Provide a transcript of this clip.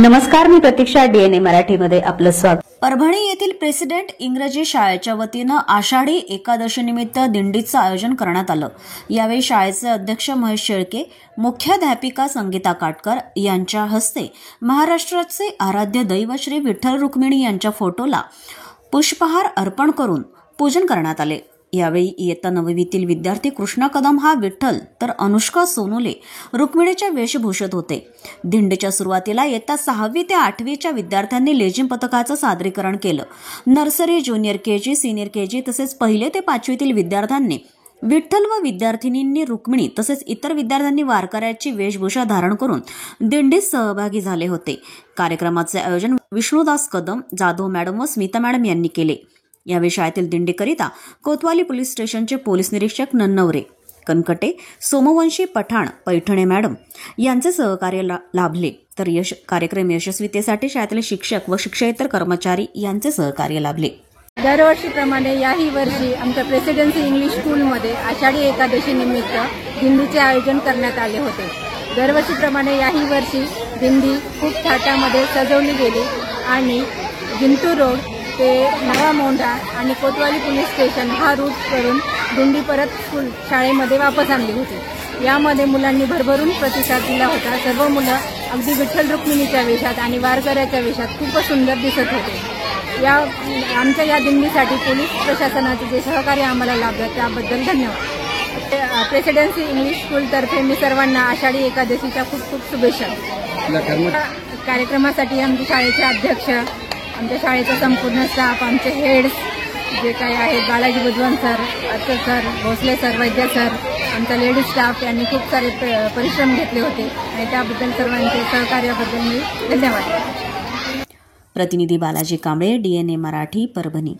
नमस्कार, मी प्रतीक्षा. डीएनए मराठीमध्ये आपलं स्वागत. परभणी येथील प्रेसिडेंट इंग्रजी शाळेच्या वतीनं आषाढी एकादशी निमित्त दिंडीचं आयोजन करण्यात आलं. यावेळी शाळेचे अध्यक्ष महेश शेळके, मुख्याध्यापिका संगीता काटकर यांच्या हस्ते महाराष्ट्राचे आराध्य दैवत श्री विठ्ठल रुक्मिणी यांच्या फोटोला पुष्पहार अर्पण करून पूजन करण्यात आले. यावेळी इयत्ता 9वीतील विद्यार्थी कृष्णा कदम हा विठ्ठल तर अनुष्का सोनोले रुक्मिणीच्या वेशभूषेत होते. दिंडीच्या सुरुवातीला इयत्ता 6वी ते 8वीच्या विद्यार्थ्यांनी लेझिम पथकाचं सादरीकरण केलं. Nursery, junior KG, senior KG तसेच 1 ते 5वीतील विद्यार्थ्यांनी विठ्ठल व विद्यार्थिनींनी रुक्मिणी तसेच इतर विद्यार्थ्यांनी वारकऱ्याची वेशभूषा धारण करून दिंडीत सहभागी झाले होते. कार्यक्रमाचे आयोजन विष्णुदास कदम, जाधव मॅडम व स्मिता मॅडम यांनी केले. यावेळी शाळेतील दिंडीकरिता कोतवाली पोलीस स्टेशनचे पोलीस निरीक्षक नन्नवरे, कनकटे, सोमवंशी पठाण, पैठणे मॅडम यांचे सहकार्य लाभले. तर कार्यक्रम यशस्वीतेसाठी शाळेतील शिक्षक व शिक्षकेतर कर्मचारी यांचे सहकार्य लाभले. दरवर्षीप्रमाणे याही वर्षी आमच्या प्रेसिडेन्सी इंग्लिश स्कूलमध्ये आषाढी एकादशी निमित्त दिंडीचे आयोजन करण्यात आले होते. दरवर्षीप्रमाणे याही वर्षी दिंडी खूप थाटामध्ये सजवली गेली आणि जिंतूर रोड ते नवा मोंढा आणि कोतवाली पोलीस स्टेशन हा रूट करून दिंडी परत शाळेमध्ये वापस आणली होती. यामध्ये मुलांनी भरभरून प्रतिसाद दिला होता. सर्व मुलं अगदी विठ्ठल रुक्मिणीच्या वेशात आणि वारकऱ्याच्या वेशात खूपच सुंदर दिसत होते. आमच्या या दिंडीसाठी पोलीस प्रशासनाचे जे सहकार्य आम्हाला लाभलं त्याबद्दल धन्यवाद. प्रेसिडेन्सी इंग्लिश स्कूलतर्फे मी सर्वांना आषाढी एकादशीच्या खूप खूप शुभेच्छा. कार्यक्रमासाठी आमच्या शाळेचे अध्यक्ष, आमच्या शाळेचा संपूर्ण स्टाफ, आमचे हेड्स जे काही आहेत, Balaji Budhwan sir, Archar sir, Bhosale sir, Vaidya sir, आमचा लेडीज स्टाफ यांनी खूप सारे परिश्रम घेतले होते आणि त्याबद्दल सर्वांचे सहकार्याबद्दल मी धन्यवाद. प्रतिनिधी बालाजी कांबळे, डीएनए मराठी, परभणी.